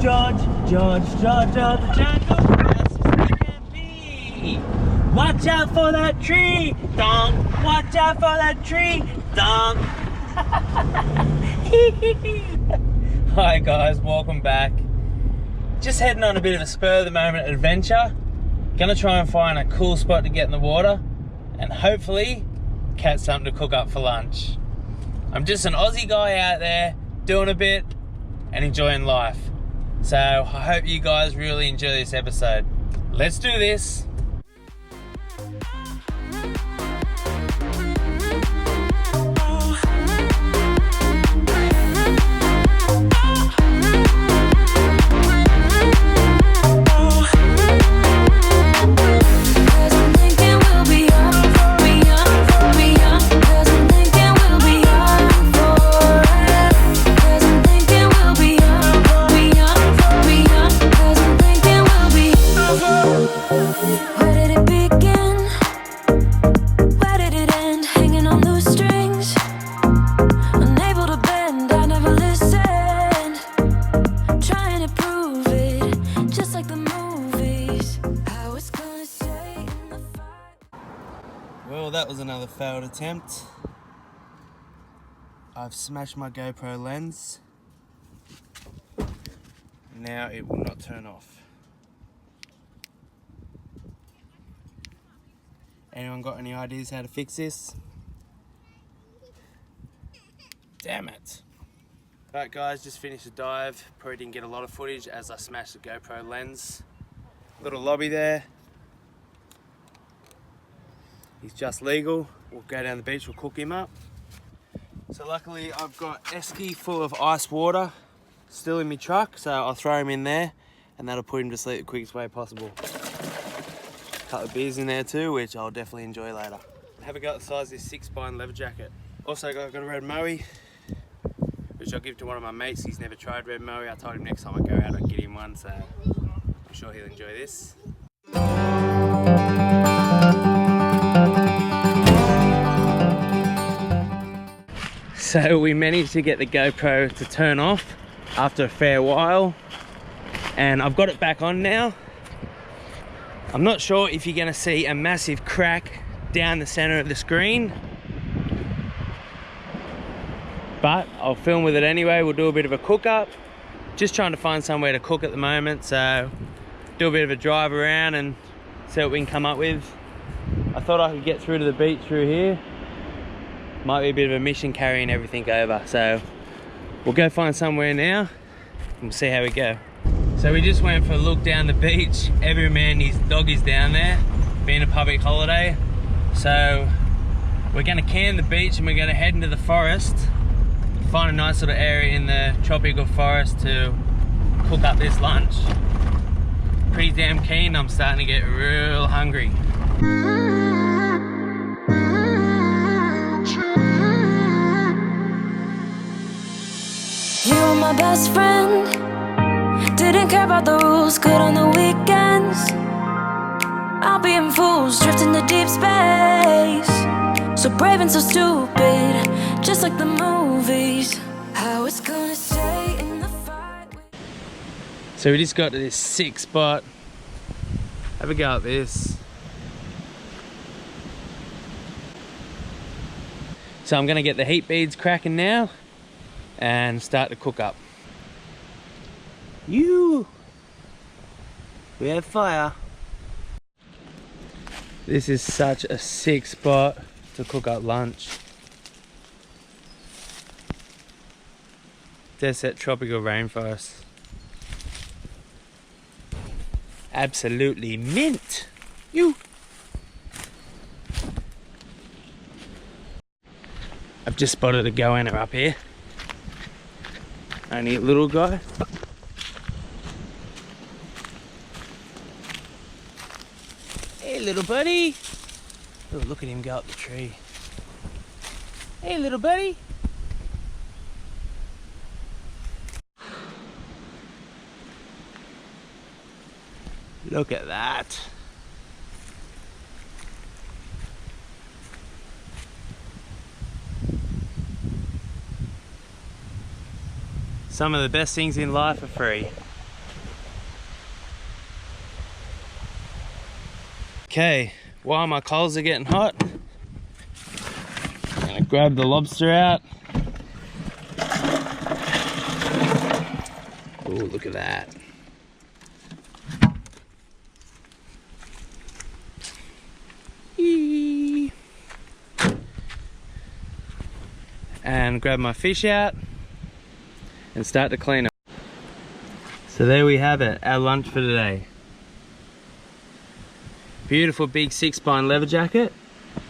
George, the jungle fast as they can be. Watch out for that tree, donk. Watch out for that tree, donk. Hi guys, welcome back. Just heading on a bit of a spur of the moment adventure. Gonna try and find a cool spot to get in the water and hopefully catch something to cook up for lunch. I'm just an Aussie guy out there doing a bit and enjoying life. So I hope you guys really enjoy this episode. Let's do this. Well, that was another failed attempt. I've smashed my GoPro lens. Now it will not turn off. Anyone got any ideas how to fix this? Damn it. Alright guys, just finished the dive. Probably didn't get a lot of footage as I smashed the GoPro lens. Little lobby there. He's just legal. We'll go down the beach, we'll cook him up. So luckily I've got esky full of ice water still in my truck, so I'll throw him in there and that'll put him to sleep the quickest way possible. A couple of beers in there too, which I'll definitely enjoy later. Have a go at the size of this 6-spine leather jacket. Also got a red moe, which I'll give to one of my mates. He's never tried red moe. I told him next time I go out I'd get him one, so I'm sure he'll enjoy this. So we managed to get the GoPro to turn off after a fair while, and I've got it back on now. I'm not sure if you're gonna see a massive crack down the center of the screen, but I'll film with it anyway. We'll do a bit of a cook up. Just trying to find somewhere to cook at the moment, so do a bit of a drive around and see what we can come up with. I thought I could get through to the beach through here. Might be a bit of a mission carrying everything over, so we'll go find somewhere now and we'll see how we go. So we just went for a look down the beach. Every man, his dog is down there, being a public holiday. So we're gonna can the beach and we're gonna head into the forest, find a nice little area in the tropical forest to cook up this lunch. Pretty damn keen, I'm starting to get real hungry. You were my best friend, didn't care about the rules, good on the weekends. I'll be in fools, drifting to deep space. So brave and so stupid, just like the movies. How it's gonna stay in the fight. So we just got to this sick spot. Have a go at this. So I'm gonna get the heat beads cracking now and start to cook up. We have fire. This is such a sick spot to cook up lunch. There's that tropical rainforest. Absolutely mint. I've just spotted a goanna up here. Only a little guy. Hey little buddy. Oh, look at him go up the tree. Hey little buddy. Look at that. Some of the best things in life are free. Okay, while my coals are getting hot, I'm gonna grab the lobster out. Oh, look at that. Eee. And grab my fish out and start to clean them. So there we have it, our lunch for today. Beautiful big 6-spine leather jacket.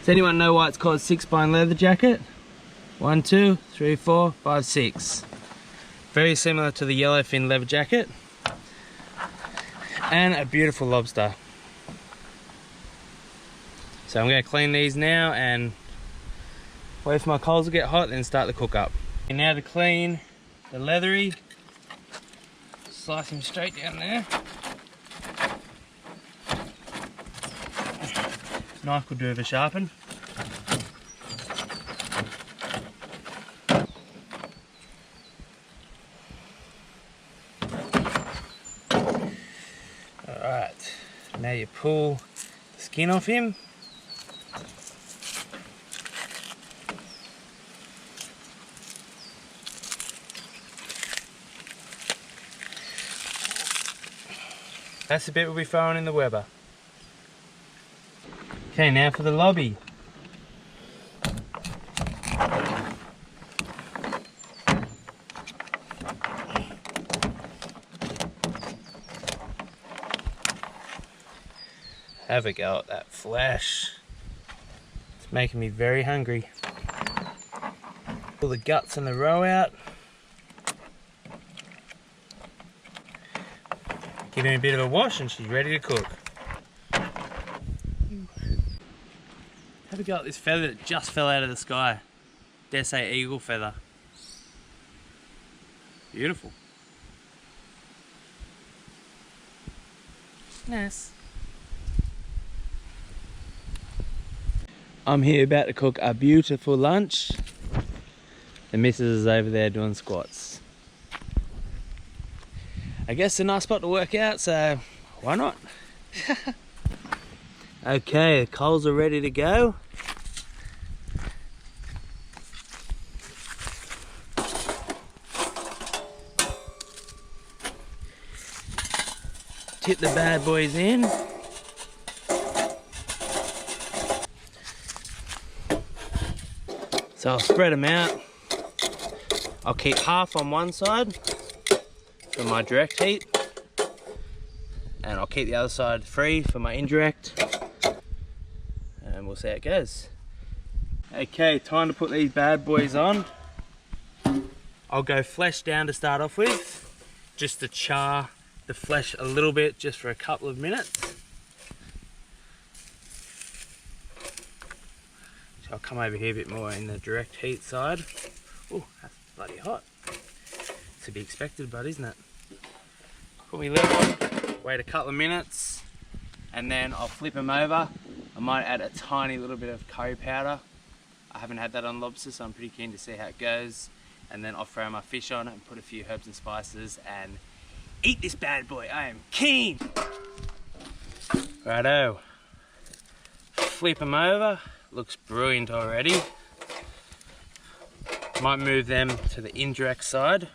Does anyone know why it's called 6-spine leather jacket? 1, 2, 3, 4, 5, 6. Very similar to the yellowfin leather jacket. And a beautiful lobster. So I'm going to clean these now and wait for my coals to get hot, then start the cook up. And now to clean the leathery, slice him straight down there. Knife could do with a sharpen. Alright, now you pull the skin off him. That's the bit we'll be throwing in the Weber. Okay, now for the lobby. Have a go at that flesh. It's making me very hungry. Pull the guts and the roe out. Give him a bit of a wash and she's ready to cook. Have a go at this feather that just fell out of the sky. Dare say eagle feather. Beautiful. Nice. I'm here about to cook a beautiful lunch. The missus is over there doing squats. I guess a nice spot to work out, so why not? Okay, the coals are ready to go. Tip the bad boys in. So I'll spread them out. I'll keep half on one side for my direct heat, and I'll keep the other side free for my indirect, and we'll see how it goes. Okay, time to put these bad boys on. I'll go flesh down to start off with, just to char the flesh a little bit, just for a couple of minutes. So I'll come over here a bit more in the direct heat side. Oh, that's bloody hot. To be expected, but isn't it? Put my lid on, wait a couple of minutes, and then I'll flip them over. I might add a tiny little bit of curry powder. I haven't had that on lobster, so I'm pretty keen to see how it goes. And then I'll throw my fish on and put a few herbs and spices and eat this bad boy. I am keen. Righto. Flip them over. Looks brilliant already. Might move them to the indirect side,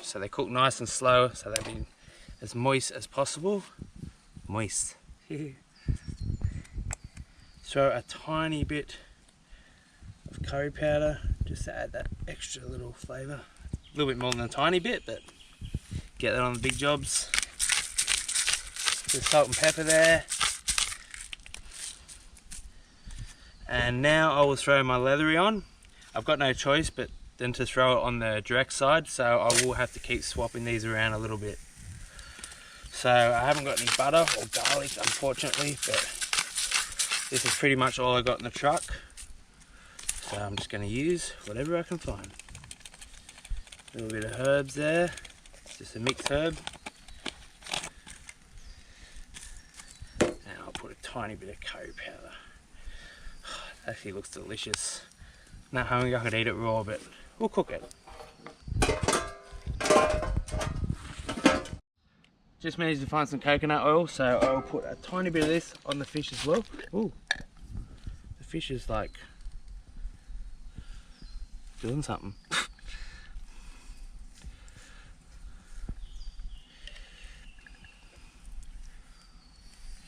so they cook nice and slow, so they'll be as moist as possible. Moist. Throw a tiny bit of curry powder just to add that extra little flavour. A little bit more than a tiny bit, but get that on the big jobs. The salt and pepper there. And now I will throw my leathery on. I've got no choice but then to throw it on the direct side, so I will have to keep swapping these around a little bit. So I haven't got any butter or garlic, unfortunately, but this is pretty much all I got in the truck. So I'm just going to use whatever I can find. A little bit of herbs there, just a mixed herb. And I'll put a tiny bit of curry powder. Actually looks delicious. Not hungry, I could eat it raw, but we'll cook it. just managed to find some coconut oil, so I'll put a tiny bit of this on the fish as well. Ooh, the fish is like doing something.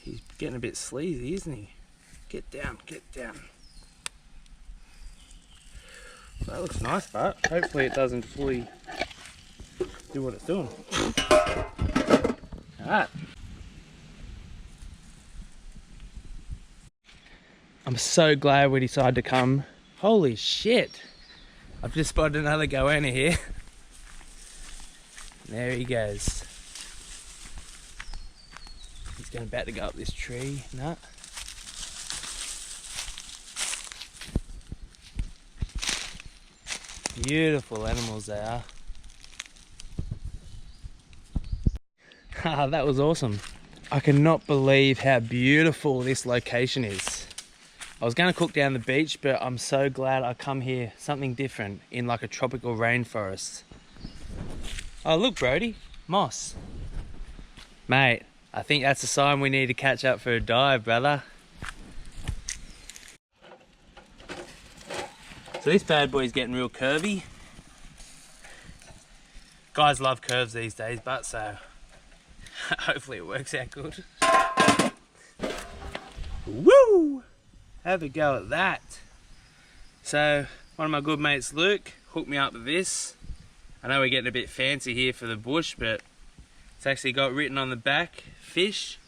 He's getting a bit sleazy, isn't he? Get down, get down. That looks nice, but hopefully it doesn't fully do what it's doing. Alright. I'm so glad we decided to come. Holy shit. I've just spotted another goanna here. There he goes. He's about to go up this tree. No. Beautiful animals they are. That was awesome. I cannot believe how beautiful this location is. I was going to cook down the beach, but I'm so glad I come here, something different, in like a tropical rainforest. Oh look Brody, moss. Mate, I think that's a sign we need to catch up for a dive, brother. So this bad boy's getting real curvy. Guys love curves these days, but so hopefully it works out good. Woo! Have a go at that. So one of my good mates, Luke, hooked me up with this. I know we're getting a bit fancy here for the bush, but it's actually got written on the back, fish,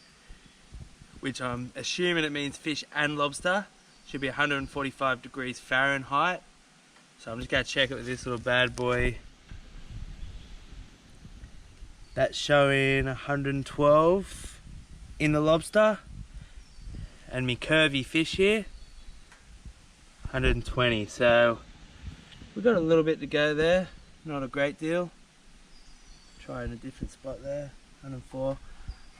which I'm assuming it means fish and lobster. Should be 145 degrees Fahrenheit. So I'm just going to check it with this little bad boy. That's showing 112 in the lobster. And me curvy fish here, 120. So we've got a little bit to go there, not a great deal. Try in a different spot there, 104.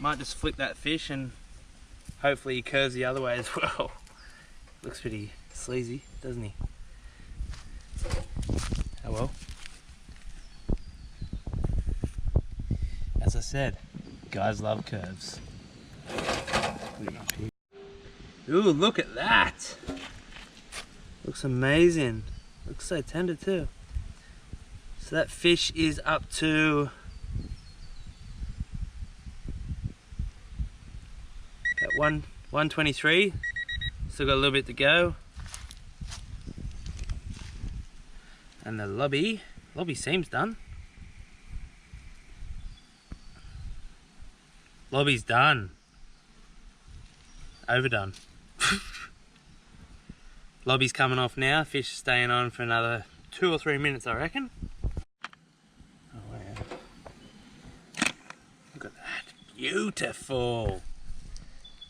Might just flip that fish and hopefully he curves the other way as well. Looks pretty sleazy, doesn't he? Oh well. As I said, guys love curves. Put him up here. Ooh, look at that! Looks amazing. Looks so tender too. So that fish is up to at 123. Still got a little bit to go. And the lobby seems done. Lobby's done. Overdone. Lobby's coming off now. Fish is staying on for another 2 or 3 minutes, I reckon. Oh wow. Look at that. Beautiful.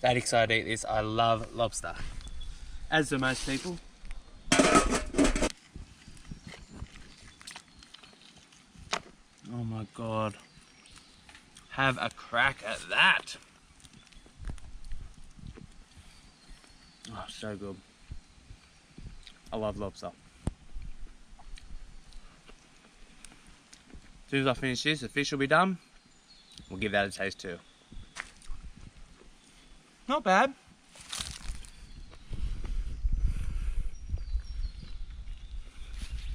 That excited to eat this. I love lobster. As do most people. Oh my god. Have a crack at that. Oh, so good. I love lobster. As soon as I finish this, the fish will be done. We'll give that a taste too. Not bad.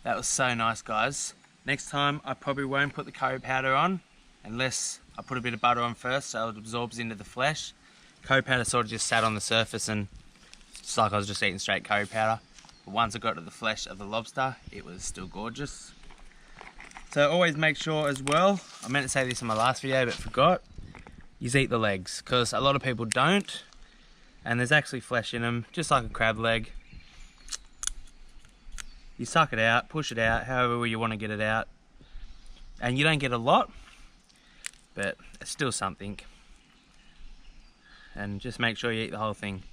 That was so nice, guys. Next time, I probably won't put the curry powder on unless I put a bit of butter on first so it absorbs into the flesh. Curry powder sort of just sat on the surface and it's like I was just eating straight curry powder. But once I got to the flesh of the lobster, it was still gorgeous. So always make sure as well, I meant to say this in my last video but forgot, you eat the legs, because a lot of people don't, and there's actually flesh in them, just like a crab leg. You suck it out, push it out, however you want to get it out. And you don't get a lot, but it's still something. And just make sure you eat the whole thing.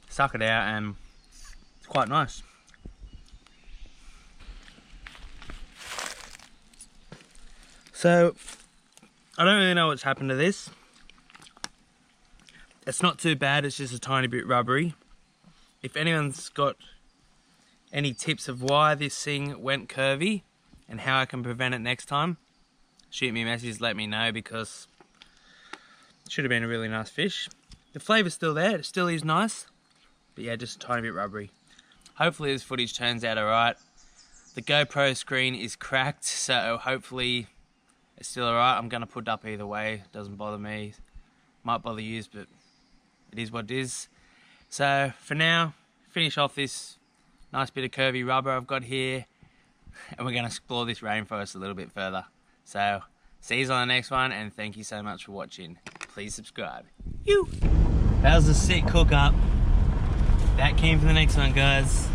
Suck it out and it's quite nice. So, I don't really know what's happened to this. It's not too bad, it's just a tiny bit rubbery. If anyone's got any tips of why this thing went curvy and how I can prevent it next time, shoot me a message, let me know, because Should have been a really nice fish. The flavour's still there, it still is nice. But yeah, just a tiny bit rubbery. Hopefully this footage turns out alright. The GoPro screen is cracked, so hopefully it's still alright. I'm gonna put it up either way, doesn't bother me. Might bother you, but it is what it is. So for now, finish off this nice bit of curvy rubber I've got here, and we're gonna explore this rainforest a little bit further. So see you on the next one, and thank you so much for watching. Please subscribe. That was a sick cook up. That came for the next one, guys.